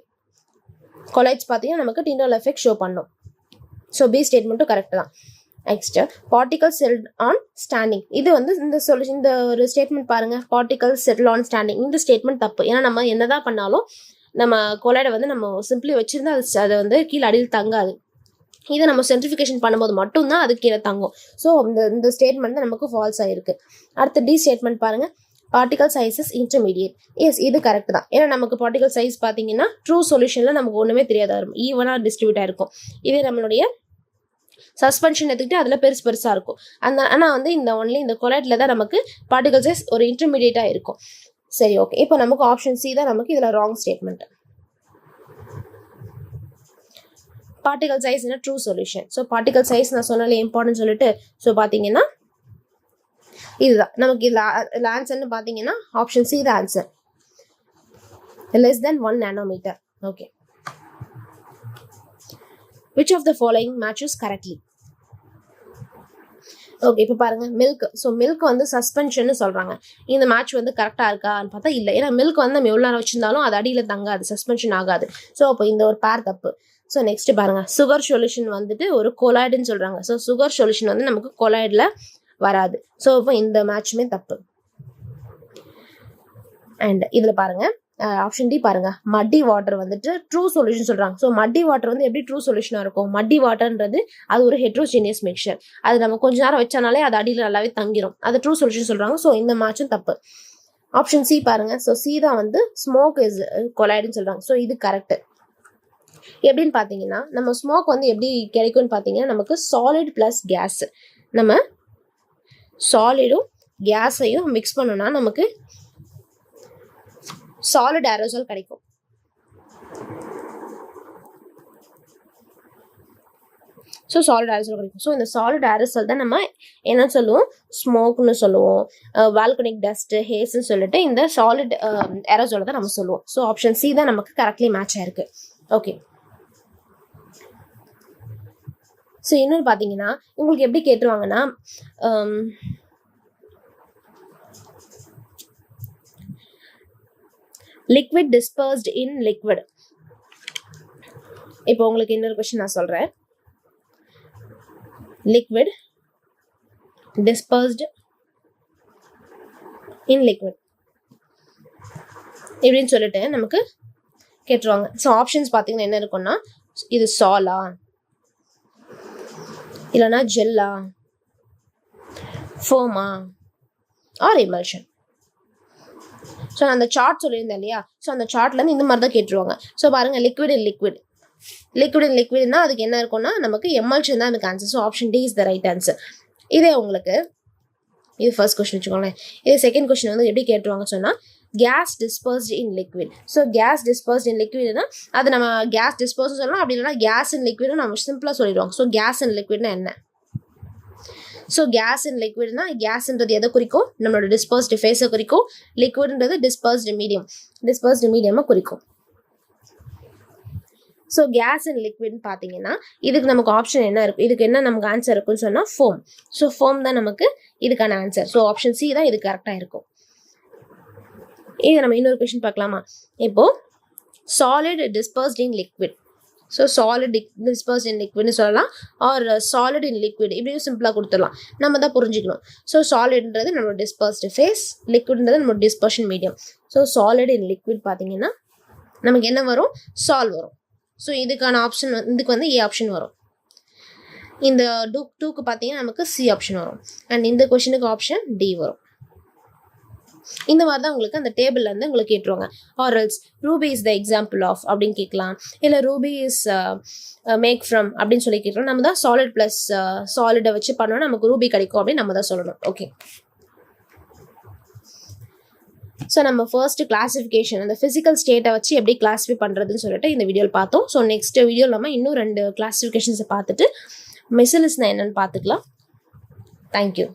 Colloids பார்த்தீங்கன்னா நமக்கு Tyndall effect ஷோ பண்ணும். ஸோ பி ஸ்டேட்மெண்ட்டும் கரெக்ட் தான். Next particle settle on standing. இது வந்து இந்த ஒரு ஸ்டேட்மெண்ட் பாருங்க, பார்ட்டிகல் செட்டில் ஆன் ஸ்டாண்டிங். இந்த ஸ்டேட்மெண்ட் தப்பு. ஏன்னா நம்ம என்னதான் பண்ணாலும் நம்ம கொலைடை வந்து நம்ம சிம்பிளி வச்சிருந்தா அது வந்து கீழே அடியில் தங்காது. இதை நம்ம சென்ட்ரிஃபிகேஷன் பண்ணும்போது மட்டும்தான் அது கீழே தங்கும். ஸோ இந்த ஸ்டேட்மெண்ட் தான் நமக்கு ஃபால்ஸ் ஆயிருக்கு. அடுத்து டி ஸ்டேட்மெண்ட் பாருங்க, particle size is intermediate. Yes, இது கரெக்ட் தான். ஏன்னா நமக்கு பார்ட்டிகல் சைஸ் பார்த்தீங்கன்னா ட்ரூ சொல்யூஷன்ல நமக்கு ஒன்றுமே தெரியாத வரும், ஈவனாக டிஸ்ட்ரிபியூட் ஆயிருக்கும். இதே நம்மளுடைய சஸ்பென்ஷன் எடுத்துக்கிட்டு அதில் பெருசாக இருக்கும். ஆனால் வந்து இந்த கொலைட்ல தான் நமக்கு பார்ட்டிகல் சைஸ் ஒரு இன்டர்மீடியட்டாக இருக்கும். சரி, ஓகே. இப்போ நமக்கு ஆப்ஷன் சி தான் நமக்கு இதில் ராங் ஸ்டேட்மெண்ட். பார்ட்டிகல் சைஸ் இன் true solution. So particle size நான் சொன்னாலே இம்பார்ட்டன்ட் சொல்லிட்டு ஸோ பார்த்தீங்கன்னா இதுதான் நமக்கு இதில் ஆன்சர்னு பார்த்தீங்கன்னா ஆப்ஷன் சி தான் answer, less than 1 nanometer. Okay, which of the following matches correctly? Okay, இப்போ பாருங்க மில்க். ஸோ மில்க் வந்து சஸ்பென்ஷன் சொல்றாங்க. இந்த மேட்ச் வந்து கரெக்டாக இருக்கான்னு பார்த்தா இல்லை. ஏன்னா மில்க் வந்து நம்ம எவ்வளோ நேரம் வச்சிருந்தாலும் அது அடியில் தங்காது, சஸ்பென்ஷன் ஆகாது. ஸோ அப்போ இந்த ஒரு பேர் தப்பு. ஸோ நெக்ஸ்ட் பாருங்க, சுகர் சொல்யூஷன் வந்துட்டு ஒரு கொலாய்டுன்னு சொல்றாங்க. ஸோ சுகர் சொல்யூஷன் வந்து நமக்கு கொலாய்டில் வராது. ஸோ இப்போ இந்த மேட்சுமே தப்பு. அண்ட் இதில் பாருங்க ஆப்ஷன் டி பாருங்க, மட்டி வாட்டர் வந்துட்டு ட்ரூ சொல்யூஷன் சொல்றாங்க. ஸோ மட்டி வாட்டர் வந்து எப்படி ட்ரூ சொல்யூஷனா இருக்கும்? மட்டி வாட்டர்ன்றது அது ஒரு ஹெட்ரோஜீனியஸ் மிக்சர். அது நம்ம கொஞ்ச நேரம் வச்சானாலே அது அடியில் நல்லாவே தங்கிரும். அது ட்ரூ சொல்யூஷன் சொல்றாங்க. ஸோ இந்த மேட்சும் தப்பு. ஆப்ஷன் சி பாருங்க, ஸோ சி தான் வந்து ஸ்மோக் இஸ் கொலாய்டுன்னு சொல்றாங்க. ஸோ இது கரெக்ட். எப்படின்னு பார்த்தீங்கன்னா நம்ம ஸ்மோக் வந்து எப்படி கிடைக்கும்னு பார்த்தீங்கன்னா நமக்கு சாலிட் பிளஸ் கேஸ், நம்ம சாலிடும் கேஸையும் மிக்ஸ் பண்ணோம்னா நமக்கு சாலிட் ஏரோசால் கிடைக்கும். ஸோ சாலிட் ஏரோசால் கிடைக்கும். ஸோ இந்த சாலிட் ஏரோசால் தான் நம்ம என்ன சொல்லுவோம்? ஸ்மோக்னு சொல்லுவோம், வால்கனிக் டஸ்ட், ஹேஸ்ன்னு சொல்லிட்டு இந்த சாலிட் ஏரோசால் தான் நம்ம சொல்லுவோம். ஸோ ஆப்ஷன் சி தான் நமக்கு கரெக்ட்லி மேட்ச் ஆயிருக்கு. ஓகே, ஸோ இன்னொன்று பார்த்தீங்கன்னா உங்களுக்கு எப்படி கேட்டுருவாங்கன்னா லிக்விட் டிஸ்பர்ஸ்ட் இன் லிக்விட். இப்போ உங்களுக்கு இன்னொரு கொஸ்டின் நான் சொல்றேன். லிக்விட் டிஸ்பர்ஸ்ட் இன் லிக்விட் இப்படின்னு சொல்லிட்டு நமக்கு கேட்டுருவாங்க. ஸோ ஆப்ஷன்ஸ் பார்த்தீங்கன்னா என்ன இருக்கும்னா, இது சாலா, இல்லைனா ஜெல்லா, ஃபோமா ஆர் எமல்ஷன். ஸோ நான் அந்த சார்ட் சொல்லியிருந்தேன் இல்லையா? ஸோ அந்த சார்ட்லேருந்து இந்த மாதிரி தான் கேட்டுருவாங்க. ஸோ பாருங்க, லிக்விட் இன் லிக்விட்னா அதுக்கு என்ன இருக்கும்னா நமக்கு எமல்ஷன் தான் அதுக்கு answer. So option D is the right answer. இதே உங்களுக்கு இது ஃபர்ஸ்ட் கொஸ்டின் வச்சுக்கோங்களேன். இதே செகண்ட் கொஸ்டின் வந்து எப்படி கேட்டுருவாங்க சொன்னால், gas dispersed in liquid. So gas dispersed in லிக்விட்னா அது நம்ம கேஸ் டிஸ்பர்ஸ் சொல்லலாம், அப்படி இல்லைனா கேஸ் இன் லிக்விட்னு நம்ம சிம்பிளாக சொல்லிடுவாங்க. ஸோ கேஸ் இன் லிக்விட்னா என்ன? ஸோ கேஸ் இன் லிக்விட்னா கேஸ்ன்றது எதை குறிக்கும்? நம்மளோட டிஸ்பர்ஸ்டு ஃபேஸை குறிக்கும். லிக்விட்ன்றது டிஸ்பர்ஸ்டு மீடியமாக குறிக்கும். ஸோ கேஸ் அண்ட் லிக்விட்னு பார்த்தீங்கன்னா இதுக்கு நமக்கு ஆப்ஷன் என்ன இருக்கும்? இதுக்கு என்ன நமக்கு ஆன்சர் இருக்குன்னு சொன்னால் ஃபோம். ஸோ ஃபோம் தான் நமக்கு இதுக்கான ஆன்சர். ஸோ ஆப்ஷன் சி தான் இது கரெக்டாக இருக்கும். இது நம்ம இன்னொரு கொஸ்டின் பார்க்கலாமா? இப்போ solid dispersed in liquid. So solid dispersed in லிக்விட்னு சொல்லலாம், ஆர் சாலிட் இன் லிக்விட் இப்படியும் சிம்பிளாக கொடுத்துடலாம். நம்ம தான் புரிஞ்சுக்கணும். ஸோ சாலிட்ன்றது நம்மளோட டிஸ்பர்ஸ்டு ஃபேஸ், லிக்விட்ன்றது நம்மளோட டிஸ்பர்ஷன் மீடியம். ஸோ சாலிட் இன் லிக்விட் பார்த்தீங்கன்னா நமக்கு என்ன வரும்? சால் வரும். ஸோ இதுக்கான ஆப்ஷன் இதுக்கு வந்து ஏ ஆப்ஷன் வரும். இந்த டூக்கு பார்த்தீங்கன்னா நமக்கு சி ஆப்ஷன் வரும். அண்ட் இந்த கொஸ்டினுக்கு ஆப்ஷன் டி வரும். இந்த மாதிரி தான் உங்களுக்கு அந்த டேபிள்ல இருந்து உங்களுக்கு கேட்டுருவாங்க. ஆர்எல்ஸ் ruby is the example of அப்படின்னு கேட்கலாம், இல்லை ரூபி இஸ் மேக் ஃப்ரம் அப்படின்னு சொல்லி கேட்கலாம். நம்ம தான் சாலிட் பிளஸ் சாலிடை வச்சு பண்ணோம்னா நமக்கு ரூபி கிடைக்கும் அப்படின்னு நம்ம தான் சொல்லணும். ஓகே, ஸோ நம்ம ஃபர்ஸ்ட் கிளாசிஃபிகேஷன் அந்த ஃபிசிக்கல் ஸ்டேட்டை வச்சு எப்படி கிளாஸிஃபை பண்ணுறதுன்னு சொல்லிட்டு இந்த வீடியோவில் பார்த்தோம். ஸோ நெக்ஸ்ட் வீடியோவில் நம்ம இன்னும் 2 கிளாசிஃபிகேஷன்ஸை பார்த்துட்டு மெசலிஸ்னா என்னன்னு பார்த்துக்கலாம். தேங்க்யூ.